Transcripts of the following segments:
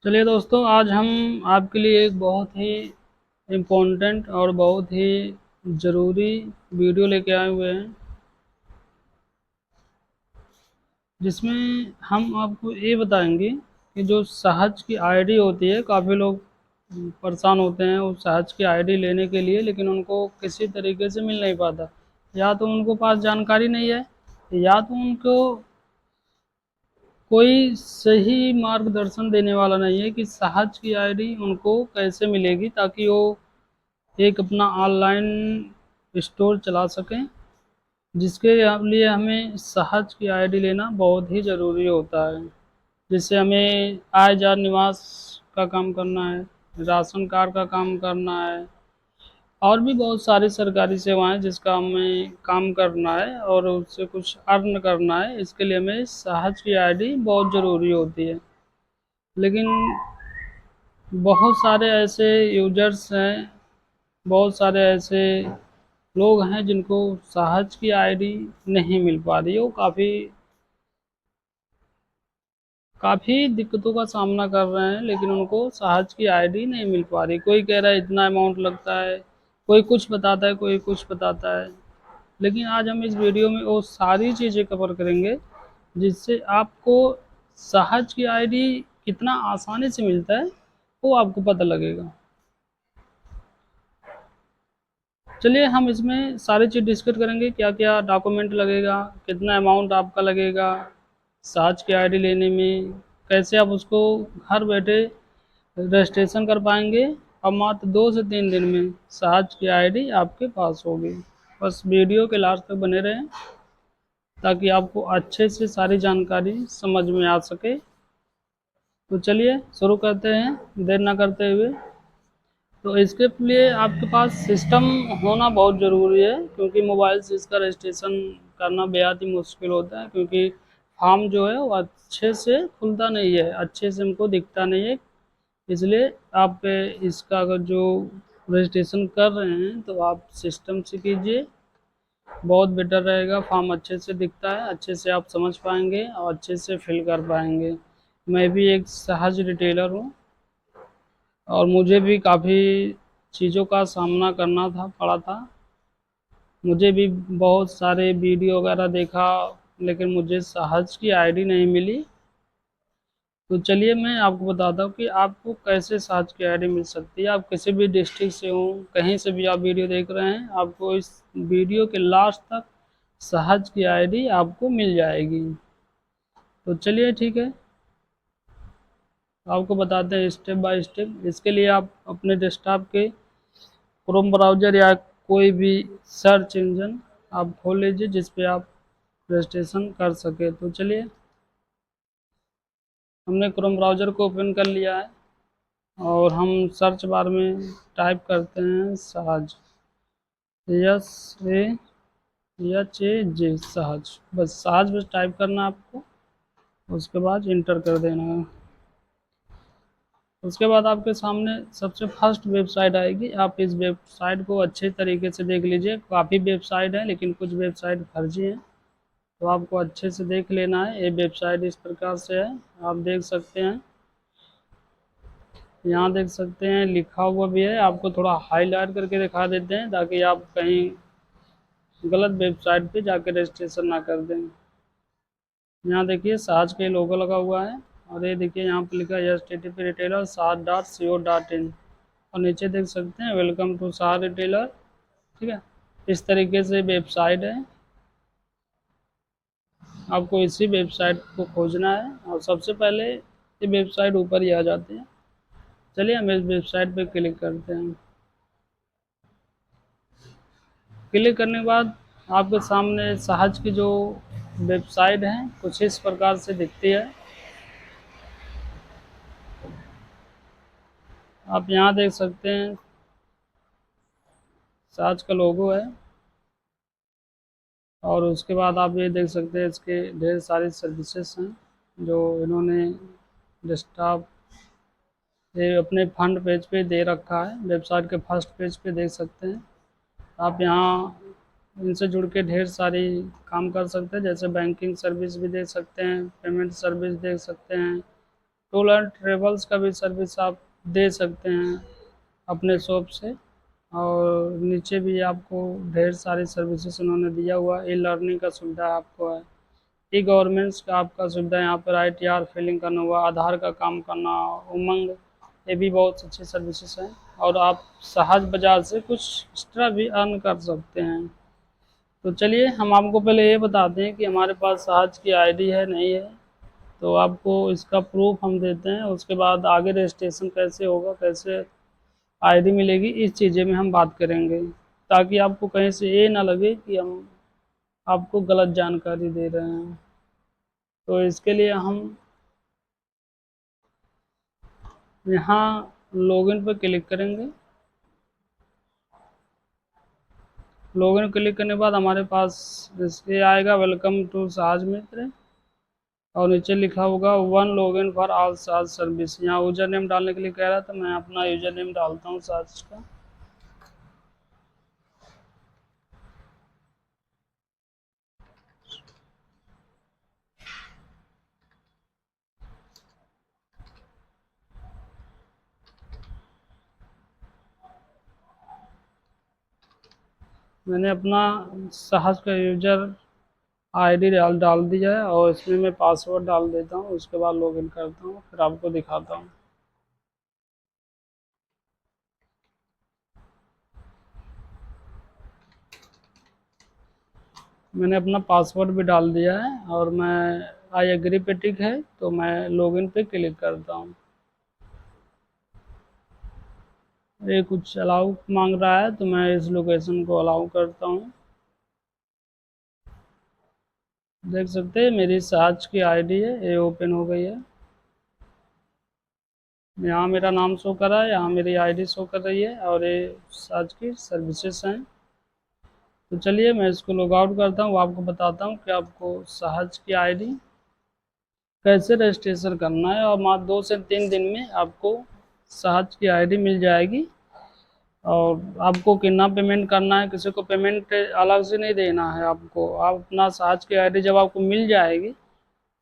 चलिए दोस्तों, आज हम आपके लिए एक बहुत ही इम्पोर्टेंट और बहुत ही ज़रूरी वीडियो लेके आए हुए हैं, जिसमें हम आपको ये बताएंगे कि जो सहज की आईडी होती है। काफ़ी लोग परेशान होते हैं उस सहज की आईडी लेने के लिए, लेकिन उनको किसी तरीके से मिल नहीं पाता। या तो उनको पास जानकारी नहीं है, या तो उनको कोई सही मार्गदर्शन देने वाला नहीं है कि सहज की आईडी उनको कैसे मिलेगी, ताकि वो एक अपना ऑनलाइन स्टोर चला सकें, जिसके लिए हमें सहज की आईडी लेना बहुत ही ज़रूरी होता है। जिससे हमें आय जार निवास का काम करना है, राशन कार्ड का काम करना है, और भी बहुत सारी सरकारी सेवाएं जिसका हमें काम करना है और उससे कुछ अर्न करना है। इसके लिए हमें सहज की आईडी बहुत ज़रूरी होती है। लेकिन बहुत सारे ऐसे यूजर्स हैं, बहुत सारे ऐसे लोग हैं जिनको सहज की आईडी नहीं मिल पा रही है। वो काफ़ी दिक्कतों का सामना कर रहे हैं, लेकिन उनको सहज की आईडी नहीं मिल पा रही। कोई कह रहा है इतना अमाउंट लगता है, कोई कुछ बताता है, कोई कुछ बताता है। लेकिन आज हम इस वीडियो में वो सारी चीज़ें कवर करेंगे जिससे आपको सहज की आईडी कितना आसानी से मिलता है वो आपको पता लगेगा। चलिए हम इसमें सारी चीज़ डिस्कस करेंगे, क्या क्या डॉक्यूमेंट लगेगा, कितना अमाउंट आपका लगेगा सहज की आईडी लेने में, कैसे आप उसको घर बैठे रजिस्ट्रेशन कर पाएंगे, और मात्र 2 से 3 दिन में सहज की आईडी आपके पास होगी। बस वीडियो के लास्ट तक बने रहें ताकि आपको अच्छे से सारी जानकारी समझ में आ सके। तो चलिए शुरू करते हैं देर ना करते हुए। तो इसके लिए आपके पास सिस्टम होना बहुत ज़रूरी है, क्योंकि मोबाइल से इसका रजिस्ट्रेशन करना बेहद ही मुश्किल होता है, क्योंकि फॉर्म जो है वो अच्छे से खुलता नहीं है, अच्छे से हमको दिखता नहीं है। इसलिए आप इसका अगर जो रजिस्ट्रेशन कर रहे हैं तो आप सिस्टम से कीजिए, बहुत बेटर रहेगा। फॉर्म अच्छे से दिखता है, अच्छे से आप समझ पाएंगे और अच्छे से फिल कर पाएंगे। मैं भी एक सहज रिटेलर हूँ, और मुझे भी काफ़ी चीज़ों का सामना करना पड़ा था। मुझे भी बहुत सारे वीडियो वगैरह देखा, लेकिन मुझे सहज की आईडी नहीं मिली। तो चलिए मैं आपको बताता हूँ कि आपको कैसे सहज की आईडी मिल सकती है। आप किसी भी डिस्ट्रिक्ट से हो, कहीं से भी आप वीडियो देख रहे हैं, आपको इस वीडियो के लास्ट तक सहज की आईडी आपको मिल जाएगी। तो चलिए ठीक है, आपको बताते हैं स्टेप बाय स्टेप। इसके लिए आप अपने डेस्कटॉप के क्रोम ब्राउज़र या कोई भी सर्च इंजन आप खोल लीजिए जिस पे आप रजिस्ट्रेशन कर सके। तो चलिए, हमने क्रोम ब्राउज़र को ओपन कर लिया है, और हम सर्च बार में टाइप करते हैं सहज, एस ए एच ए जे, सहज। बस सहज बस टाइप करना है आपको, उसके बाद इंटर कर देना है। उसके बाद आपके सामने सबसे फर्स्ट वेबसाइट आएगी। आप इस वेबसाइट को अच्छे तरीके से देख लीजिए। काफ़ी वेबसाइट है, लेकिन कुछ वेबसाइट फर्जी हैं, तो आपको अच्छे से देख लेना है। ये वेबसाइट इस प्रकार से है, आप देख सकते हैं। यहाँ देख सकते हैं लिखा हुआ भी है, आपको थोड़ा हाईलाइट करके दिखा देते हैं ताकि आप कहीं गलत वेबसाइट पे जाकर रजिस्ट्रेशन ना कर दें। यहाँ देखिए सहज के लोगो लगा हुआ है, और ये देखिए यहाँ पर लिखा है HTTP रिटेलर सहज.co.in, और नीचे देख सकते हैं वेलकम टू सहज रिटेलर। ठीक है, इस तरीके से वेबसाइट है। आपको इसी वेबसाइट को खोजना है, और सबसे पहले ये वेबसाइट ऊपर ही आ जाती है। चलिए हम इस वेबसाइट पे क्लिक करते हैं। क्लिक करने के बाद आपके सामने सहज की जो वेबसाइट है कुछ इस प्रकार से दिखती है। आप यहाँ देख सकते हैं सहज का लोगो है, और उसके बाद आप ये देख सकते हैं इसके ढेर सारी सर्विसेज हैं जो इन्होंने डेस्कटॉप ये अपने फ्रंट पेज पे दे रखा है। वेबसाइट के फर्स्ट पेज पे देख सकते हैं। आप यहाँ इनसे जुड़ के ढेर सारी काम कर सकते हैं, जैसे बैंकिंग सर्विस भी दे सकते हैं, पेमेंट सर्विस दे सकते हैं, टूर एंड ट्रेवल्स का भी सर्विस आप दे सकते हैं अपने शॉप से। और नीचे भी आपको ढेर सारी सर्विसेज उन्होंने दिया हुआ है। ई लर्निंग का सुविधा आपको है, ई गवर्नमेंट्स का आपका सुविधा यहाँ पर ITR फिलिंग करना हुआ, आधार का काम करना, उमंग, ये भी बहुत अच्छी सर्विसेज हैं। और आप सहज बाजार से कुछ एक्स्ट्रा भी अर्न कर सकते हैं। तो चलिए हम आपको पहले ये बताते हैं कि हमारे पास सहज की ID है नहीं है। तो आपको इसका प्रूफ हम देते हैं, उसके बाद आगे रजिस्ट्रेशन कैसे होगा, कैसे ID मिलेगी, इस चीज़ें में हम बात करेंगे, ताकि आपको कहीं से ये ना लगे कि हम आपको गलत जानकारी दे रहे हैं। तो इसके लिए हम यहाँ लॉगिन पर क्लिक करेंगे। लॉगिन क्लिक करने के बाद हमारे पास इसके आएगा वेलकम टू सहज मित्र, और नीचे लिखा होगा वन लॉगिन फॉर ऑल सहज सर्विस। यहाँ यूजर नेम डालने के लिए कह रहा था, मैं अपना यूजर नेम डालता हूँ सहज का। मैंने अपना सहज का यूजर ID डाल दिया है, और इसमें मैं पासवर्ड डाल देता हूँ, उसके बाद लॉगिन करता हूँ, फिर आपको दिखाता हूँ। मैंने अपना पासवर्ड भी डाल दिया है, और मैं आई एग्री पे टिक है, तो मैं लॉगिन पे क्लिक करता हूँ। ये कुछ अलाउ मांग रहा है, तो मैं इस लोकेशन को अलाउ करता हूँ। देख सकते हैं मेरी सहज की ID है, ये ओपन हो गई है। यहाँ मेरा नाम शो कर रहा है, यहाँ मेरी ID शो कर रही है, और ये सहज की सर्विसेज हैं। तो चलिए मैं इसको लॉग आउट करता हूँ, आपको बताता हूँ कि आपको सहज की ID कैसे रजिस्ट्रेशन करना है। और मात्र 2 से 3 दिन में आपको सहज की ID मिल जाएगी। और आपको कितना पेमेंट करना है, किसी को पेमेंट अलग से नहीं देना है आपको। आप अपना सहज की ID जब आपको मिल जाएगी,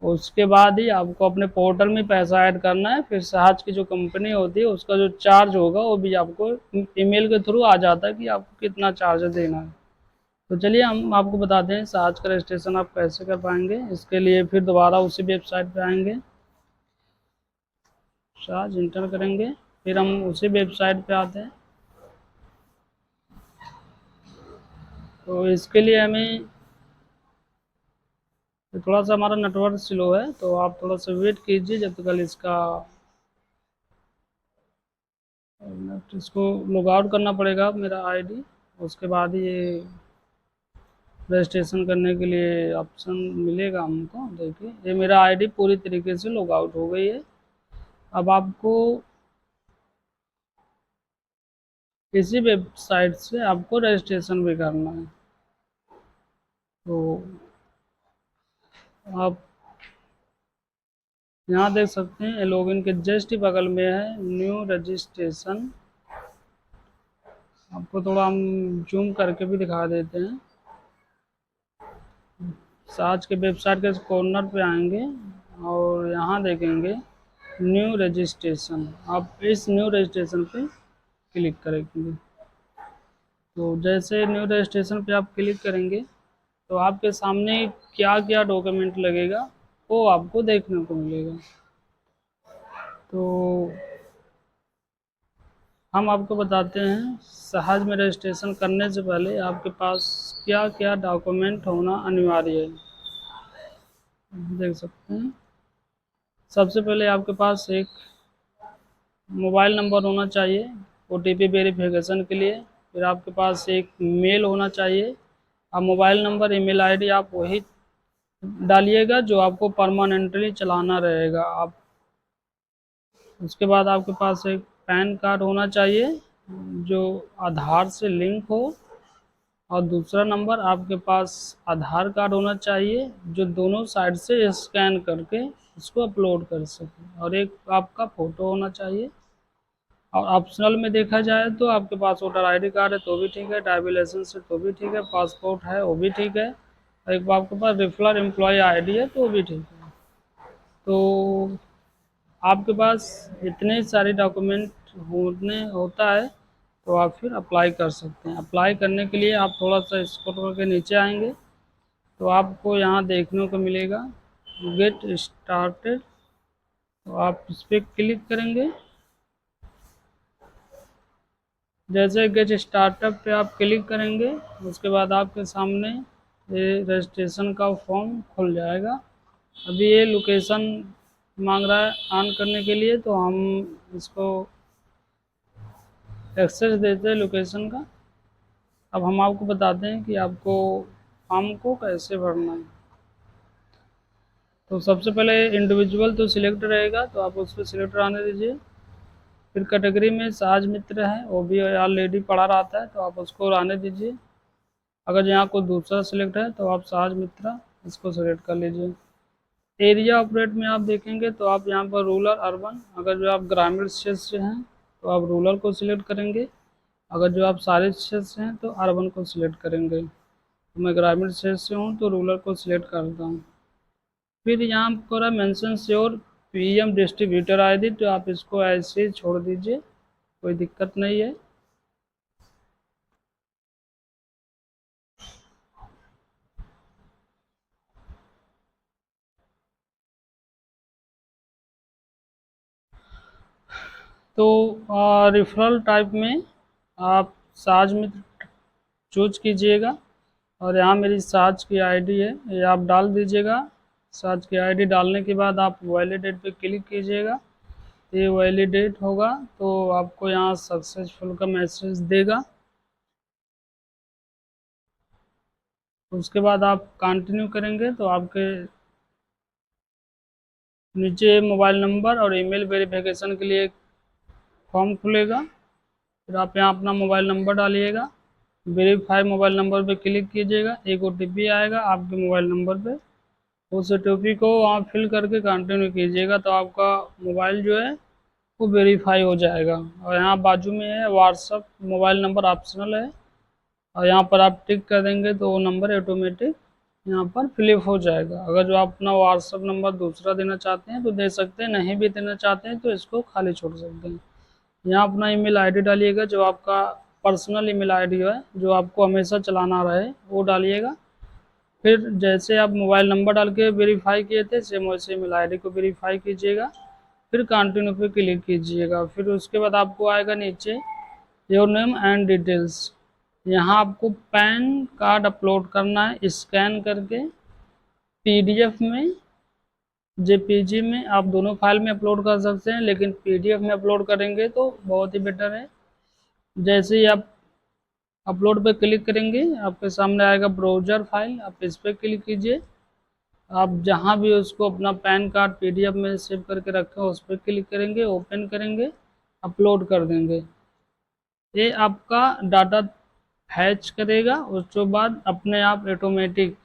उसके बाद ही आपको अपने पोर्टल में पैसा ऐड करना है। फिर सहज की जो कंपनी होती है उसका जो चार्ज होगा वो भी आपको ईमेल के थ्रू आ जाता है कि आपको कितना चार्ज देना है। तो चलिए हम आपको बताते हैं सहज का रजिस्ट्रेशन आप कैसे कर पाएंगे। इसके लिए फिर दोबारा उसी वेबसाइट पे आएंगे, सहज इंटर करेंगे, फिर हम उसी वेबसाइट पे आते हैं। तो इसके लिए हमें थोड़ा सा हमारा नेटवर्क स्लो है, तो आप थोड़ा सा वेट कीजिए जब तक इसका इसको लॉग आउट करना पड़ेगा मेरा ID। उसके बाद ये रजिस्ट्रेशन करने के लिए ऑप्शन मिलेगा हमको। देखिए ये मेरा ID पूरी तरीके से लॉग आउट हो गई है। अब आपको इसी वेबसाइट से आपको रजिस्ट्रेशन भी करना है। तो आप यहाँ देख सकते हैं लॉगिन के जस्ट ही बगल में है न्यू रजिस्ट्रेशन। आपको थोड़ा हम जूम करके भी दिखा देते हैं। सहज के वेबसाइट के कॉर्नर पे आएंगे और यहाँ देखेंगे न्यू रजिस्ट्रेशन। आप इस न्यू रजिस्ट्रेशन पे क्लिक करेंगे। तो जैसे न्यू रजिस्ट्रेशन पे आप क्लिक करेंगे तो आपके सामने क्या क्या डॉक्यूमेंट लगेगा वो आपको देखने को मिलेगा। तो हम आपको बताते हैं सहज में रजिस्ट्रेशन करने से पहले आपके पास क्या क्या डॉक्यूमेंट होना अनिवार्य है। देख सकते हैं सबसे पहले आपके पास एक मोबाइल नंबर होना चाहिए OTP वेरिफिकेशन के लिए। फिर आपके पास एक मेल होना चाहिए। आप मोबाइल नंबर ईमेल ID आप वही डालिएगा जो आपको परमानेंटली चलाना रहेगा। आप उसके बाद आपके पास एक पैन कार्ड होना चाहिए जो आधार से लिंक हो, और दूसरा नंबर आपके पास आधार कार्ड होना चाहिए जो दोनों साइड से स्कैन करके इसको अपलोड कर सके, और एक आपका फ़ोटो होना चाहिए। और ऑप्शनल में देखा जाए तो आपके पास वोटर ID कार्ड है तो भी ठीक है, ड्राइविंग लाइसेंस है तो भी ठीक है, पासपोर्ट है वो भी ठीक है, एक बार आपके पास रेफरल एम्प्लॉय ID है तो भी ठीक है। तो आपके पास इतने सारे डॉक्यूमेंट होता है तो आप फिर अप्लाई कर सकते हैं। अप्लाई करने के लिए आप थोड़ा सा स्क्रॉल करके नीचे आएंगे तो आपको यहाँ देखने को मिलेगा गेट स्टार्टेड। तो आप इस पर क्लिक करेंगे। जैसे गेट स्टार्टअप पे आप क्लिक करेंगे उसके बाद आपके सामने ये रजिस्ट्रेशन का फॉर्म खुल जाएगा। अभी ये लोकेशन मांग रहा है ऑन करने के लिए, तो हम इसको एक्सेस देते हैं लोकेशन का। अब हम आपको बताते हैं कि आपको फॉर्म को कैसे भरना है। तो सबसे पहले इंडिविजुअल तो सिलेक्ट रहेगा, तो आप उस पर सिलेक्ट आने दीजिए। फिर कैटेगरी में सहज मित्र है, वो भी ऑलरेडी पढ़ा रहता है तो आप उसको आने दीजिए। अगर यहाँ कोई दूसरा सिलेक्ट है तो आप सहज मित्र इसको सिलेक्ट कर लीजिए। एरिया ऑपरेट में आप देखेंगे तो आप यहाँ पर रूरल अर्बन, अगर जो आप ग्रामीण क्षेत्र से हैं तो आप रूरल को सिलेक्ट करेंगे। अगर जो आप शहरी क्षेत्र से हैं तो अर्बन को सिलेक्ट करेंगे। तो मैं ग्रामीण क्षेत्र से हूँ तो रूरल को सिलेक्ट करता हूँ। फिर यहाँ पर mention sure PM distributor ID, तो आप इसको ऐसे ही छोड़ दीजिए, कोई दिक्कत नहीं है। तो रेफरल टाइप में आप साज में चूज कीजिएगा और यहाँ मेरी साज की आईडी है, ये आप डाल दीजिएगा। साज की आईडी डालने के बाद आप वैलिडेट पे क्लिक कीजिएगा। ये वैलिडेट होगा तो आपको यहाँ सक्सेसफुल का मैसेज देगा। उसके बाद आप कंटिन्यू करेंगे तो आपके नीचे मोबाइल नंबर और ईमेल वेरिफिकेशन के लिए एक फॉर्म खुलेगा। फिर आप यहाँ अपना मोबाइल नंबर डालिएगा। वेरीफाई मोबाइल नंबर पे क्लिक कीजिएगा, एक ओटीपी आएगा आपके मोबाइल नंबर पे। उस ओटीपी को वहाँ फिल करके कंटिन्यू कीजिएगा तो आपका मोबाइल जो है वो वेरीफाई हो जाएगा। और यहाँ बाजू में है व्हाट्सअप मोबाइल नंबर ऑप्शनल है, और यहाँ पर आप टिक कर देंगे तो वो नंबर ऑटोमेटिक यहाँ पर फिलअप हो जाएगा। अगर जो आप अपना व्हाट्सअप नंबर दूसरा देना चाहते हैं तो दे सकते हैं, नहीं भी देना चाहते हैं तो इसको खाली छोड़ सकते हैं। यहाँ अपना ईमेल आईडी डालिएगा, जो आपका पर्सनल ईमेल आईडी है जो आपको हमेशा चलाना रहे वो डालिएगा। फिर जैसे आप मोबाइल नंबर डाल के वेरीफाई किए थे सेम वैसे ईमेल आईडी को वेरीफाई कीजिएगा। फिर कंटिन्यू पे क्लिक कीजिएगा। फिर उसके बाद आपको आएगा नीचे योर नेम एंड डिटेल्स। यहाँ आपको पैन कार्ड अपलोड करना है स्कैन करके, पीडीएफ में जेपीजी में। आप दोनों फाइल में अपलोड कर सकते हैं, लेकिन पीडीएफ में अपलोड करेंगे तो बहुत ही बेटर है। जैसे ही आप अपलोड पे क्लिक करेंगे आपके सामने आएगा ब्राउज़र फाइल, आप इस पर क्लिक कीजिए। आप जहाँ भी उसको अपना पैन कार्ड पीडीएफ में सेव करके रखें उस पर क्लिक करेंगे, ओपन करेंगे, अपलोड कर देंगे। ये आपका डाटा फैच करेगा, उसके बाद अपने आप ऑटोमेटिक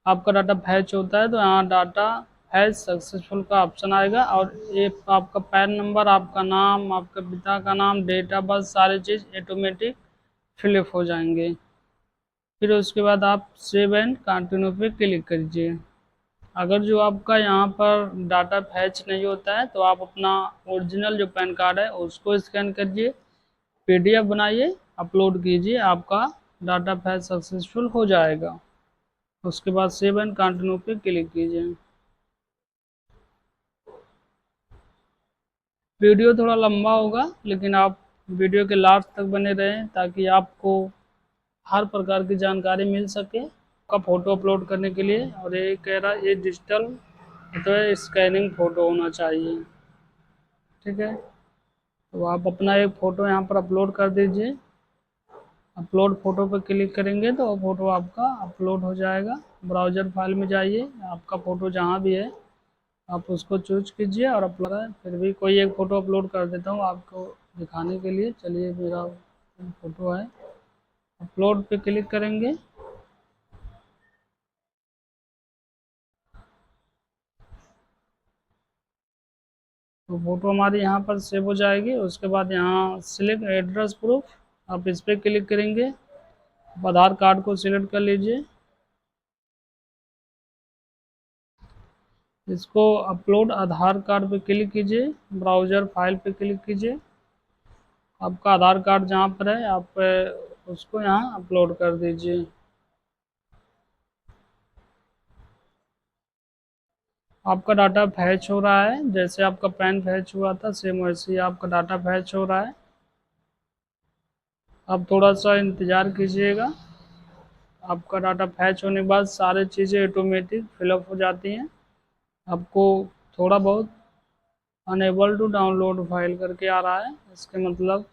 आपका डाटा फैच होता है तो यहाँ डाटा फैच सक्सेसफुल का ऑप्शन आएगा। और ये आपका पैन नंबर, आपका नाम, आपके पिता का नाम, डेट ऑफ बर्थ, सारी चीज़ ऑटोमेटिक फिलअप हो जाएंगे। फिर उसके बाद आप सेव एंड कंटिन्यू पे क्लिक कीजिए। अगर जो आपका यहाँ पर डाटा फैच नहीं होता है तो आप अपना ओरिजिनल जो पैन कार्ड है उसको स्कैन करिए, पीडीएफ बनाइए, अपलोड कीजिए, आपका डाटा फैच सक्सेसफुल हो जाएगा। उसके बाद सेव एंड कंटिन्यू पे क्लिक कीजिए। वीडियो थोड़ा लंबा होगा लेकिन आप वीडियो के लास्ट तक बने रहें ताकि आपको हर प्रकार की जानकारी मिल सके। का फ़ोटो अपलोड करने के लिए, और ये कह रहा है ये डिजिटल तो स्कैनिंग फ़ोटो होना चाहिए, ठीक है। तो आप अपना एक फ़ोटो यहाँ पर अपलोड कर दीजिए। अपलोड फ़ोटो पर क्लिक करेंगे तो फ़ोटो आपका अपलोड हो जाएगा। ब्राउज़र फाइल में जाइए, आपका फ़ोटो जहाँ भी है आप उसको चूज कीजिए और अपलोड है। फिर भी कोई एक फ़ोटो अपलोड कर देता हूँ आपको दिखाने के लिए। चलिए मेरा फ़ोटो है, अपलोड पे क्लिक करेंगे। तो फ़ोटो हमारी यहाँ पर सेव हो जाएगी। उसके बाद यहाँ सिलेक्ट एड्रेस प्रूफ, आप इस पर क्लिक करेंगे। आधार कार्ड को सिलेक्ट कर लीजिए। इसको अपलोड आधार कार्ड पे क्लिक कीजिए, ब्राउज़र फाइल पे क्लिक कीजिए। आपका आधार कार्ड जहाँ पर है आप उसको यहाँ अपलोड कर दीजिए। आपका डाटा फैच हो रहा है, जैसे आपका पैन फैच हुआ था सेम वैसे ही आपका डाटा फैच हो रहा है। आप थोड़ा सा इंतज़ार कीजिएगा। आपका डाटा फैच होने के बाद सारी चीज़ें ऑटोमेटिक फिलअप हो जाती हैं। आपको थोड़ा बहुत अनेबल टू डाउनलोड फाइल करके आ रहा है, इसके मतलब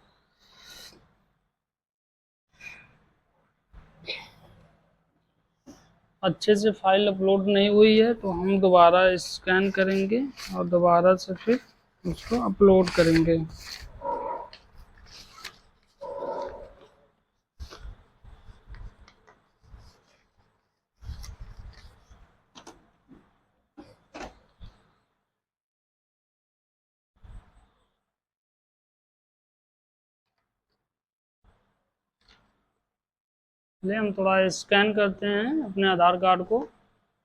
अच्छे से फाइल अपलोड नहीं हुई है। तो हम दोबारा स्कैन करेंगे और दोबारा से फिर उसको अपलोड करेंगे। चलिए हम थोड़ा स्कैन करते हैं अपने आधार कार्ड को,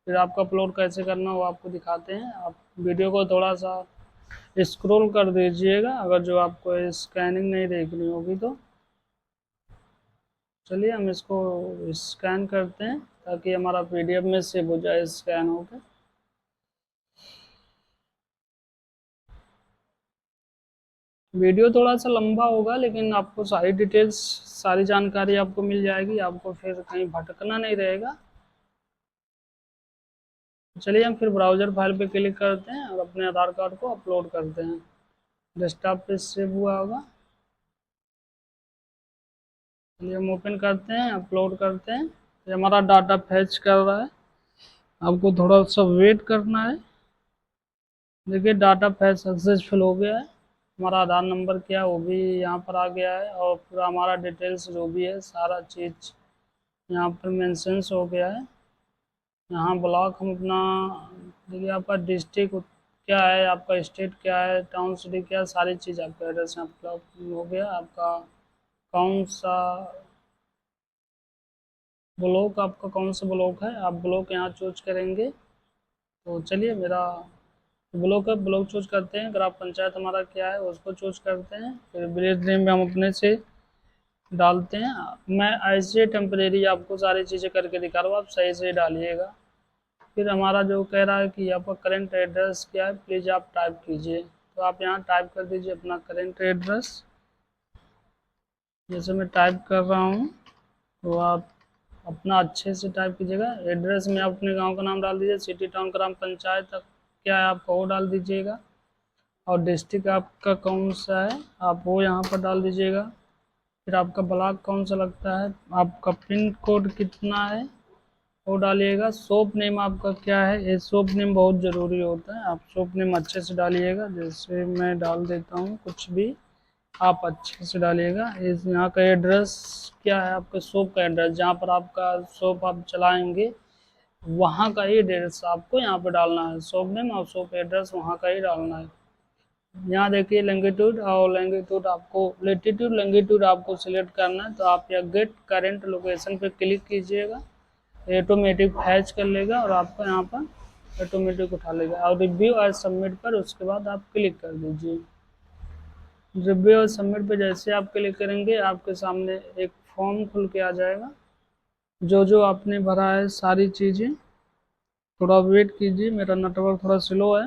फिर आपका अपलोड कैसे करना वो आपको दिखाते हैं। आप वीडियो को थोड़ा सा स्क्रॉल कर दीजिएगा अगर जो आपको स्कैनिंग नहीं देखनी होगी तो। चलिए हम इसको स्कैन करते हैं ताकि हमारा पीडीएफ में सेव हो जाए स्कैन होकर। वीडियो थोड़ा सा लंबा होगा लेकिन आपको सारी डिटेल्स, सारी जानकारी आपको मिल जाएगी, आपको फिर कहीं भटकना नहीं रहेगा। चलिए हम फिर ब्राउज़र फाइल पे क्लिक करते हैं और अपने आधार कार्ड को अपलोड करते हैं। डेस्कटॉप पे सेव हुआ होगा। चलिए हम ओपन करते हैं, अपलोड करते हैं। ये हमारा डाटा फैच कर रहा है, आपको थोड़ा सा वेट करना है। देखिए डाटा फैच सक्सेसफुल हो गया है। हमारा आधार नंबर क्या है वो भी यहाँ पर आ गया है और पूरा हमारा डिटेल्स जो भी है सारा चीज़ यहाँ पर मेंशंस हो गया है। यहाँ ब्लॉक हम अपना, देखिए आपका डिस्ट्रिक्ट क्या है, आपका स्टेट क्या है, टाउन सिटी क्या है, सारी चीज़ आपका एड्रेस यहाँ पर हो गया। आपका कौन सा ब्लॉक, आपका कौन सा ब्लॉक है, आप ब्लॉक यहाँ चूज करेंगे। तो चलिए मेरा ब्लॉक है, ब्लॉक चूज करते हैं। ग्राम पंचायत हमारा क्या है उसको चूज करते हैं। फिर विलेज नेम में हम अपने से डालते हैं। मैं ऐसे टेम्परेरी आपको सारी चीज़ें करके दिखा रहा हूँ, आप सही से डालिएगा। फिर हमारा जो कह रहा है कि आपका करंट एड्रेस क्या है, प्लीज़ आप टाइप कीजिए। तो आप यहाँ टाइप कर दीजिए अपना करंट एड्रेस। जैसे मैं टाइप कर रहा हूँ तो आप अपना अच्छे से टाइप कीजिएगा। एड्रेस में आप अपने गांव का नाम डाल दीजिए, सिटी टाउन ग्राम पंचायत तक क्या है आपका वो डाल दीजिएगा, और डिस्ट्रिक्ट आपका कौन सा है आप वो यहाँ पर डाल दीजिएगा। फिर आपका ब्लॉक कौन सा लगता है, आपका पिन कोड कितना है वो डालिएगा। शॉप नेम आपका क्या है, ये शॉप नेम बहुत ज़रूरी होता है, आप शॉप नेम अच्छे से डालिएगा। जैसे मैं डाल देता हूँ कुछ भी, आप अच्छे से डालिएगा। इस यहाँ का एड्रेस क्या है, आपके शॉप का एड्रेस, जहाँ पर आपका शॉप आप चलाएंगे वहाँ का ही एड्रेस आपको यहाँ पे डालना है। शॉप नेम और शॉप एड्रेस वहाँ का ही डालना है। यहाँ देखिए लैंगिट्यूड और लैंगिट्यूड, आपको लेटीट्यूड लैंगिट्यूड आपको सिलेक्ट करना है। तो आप यहाँ गेट करेंट लोकेशन पे क्लिक कीजिएगा, ऑटोमेटिक फैच कर लेगा और आपको यहाँ पर ऑटोमेटिक उठा लेगा। और रिव्यू और सबमिट पर उसके बाद आप क्लिक कर दीजिए। रिव्यू और सबमिट पे जैसे आप क्लिक करेंगे आपके सामने एक फॉर्म खुल के आ जाएगा, जो जो आपने भरा है सारी चीज़ें। थोड़ा वेट कीजिए, मेरा नेटवर्क थोड़ा स्लो है।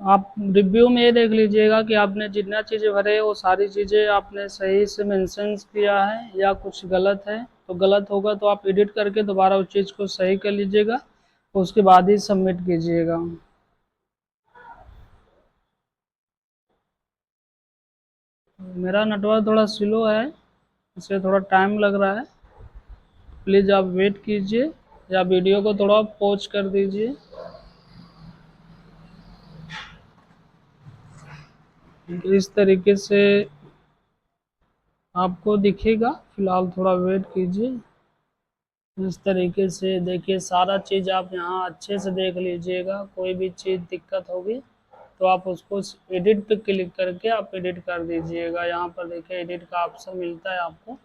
आप रिव्यू में ये देख लीजिएगा कि आपने जितना चीज़ें भरे वो सारी चीज़ें आपने सही से मेंशन किया है या कुछ गलत है। तो गलत होगा तो आप एडिट करके दोबारा उस चीज़ को सही कर लीजिएगा, उसके बाद ही सबमिट कीजिएगा। मेरा नेटवर्क थोड़ा स्लो है इसलिए थोड़ा टाइम लग रहा है, प्लीज़ आप वेट कीजिए या वीडियो को थोड़ा पॉज कर दीजिए। इस तरीके से आपको दिखेगा, फिलहाल थोड़ा वेट कीजिए। इस तरीके से देखिए सारा चीज़ आप यहाँ अच्छे से देख लीजिएगा। कोई भी चीज़ दिक्कत होगी तो आप उसको एडिट पे क्लिक करके आप एडिट कर दीजिएगा। यहाँ पर देखिए एडिट का ऑप्शन मिलता है आपको,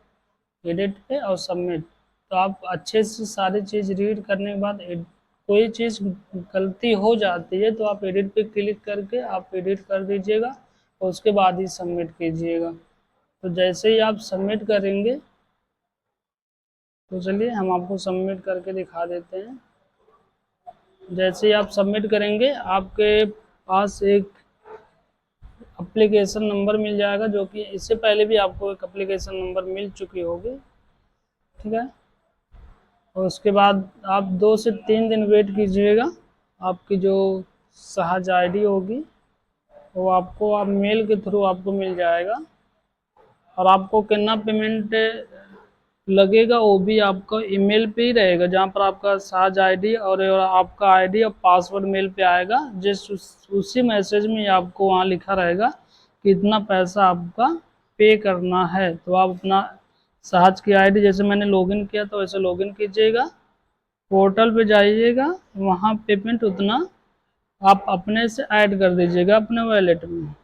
एडिट पे और सबमिट। तो आप अच्छे से सारी चीज़ रीड करने के बाद कोई चीज़ गलती हो जाती है तो आप एडिट पे क्लिक करके आप एडिट कर दीजिएगा और उसके बाद ही सबमिट कीजिएगा। तो जैसे ही आप सबमिट करेंगे, तो चलिए हम आपको सबमिट करके दिखा देते हैं। जैसे ही आप सबमिट करेंगे आपके पास एक एप्लीकेशन नंबर मिल जाएगा, जो कि इससे पहले भी आपको एक एप्लीकेशन नंबर मिल चुकी होगी, ठीक है। और उसके बाद आप 2 से 3 दिन वेट कीजिएगा, आपकी जो सहज आईडी होगी वो आपको आप मेल के थ्रू आपको मिल जाएगा। और आपको कितना पेमेंट लगेगा वो भी आपका ईमेल पे ही रहेगा, जहाँ पर आपका सहज आईडी और आपका आईडी और पासवर्ड मेल पे आएगा। उसी मैसेज में आपको वहाँ लिखा रहेगा कि इतना पैसा आपका पे करना है। तो आप अपना सहज की आईडी, जैसे मैंने लॉगिन किया तो वैसे लॉगिन कीजिएगा, पोर्टल पे जाइएगा, वहाँ पेमेंट उतना आप अपने से ऐड कर दीजिएगा अपने वॉलेट में।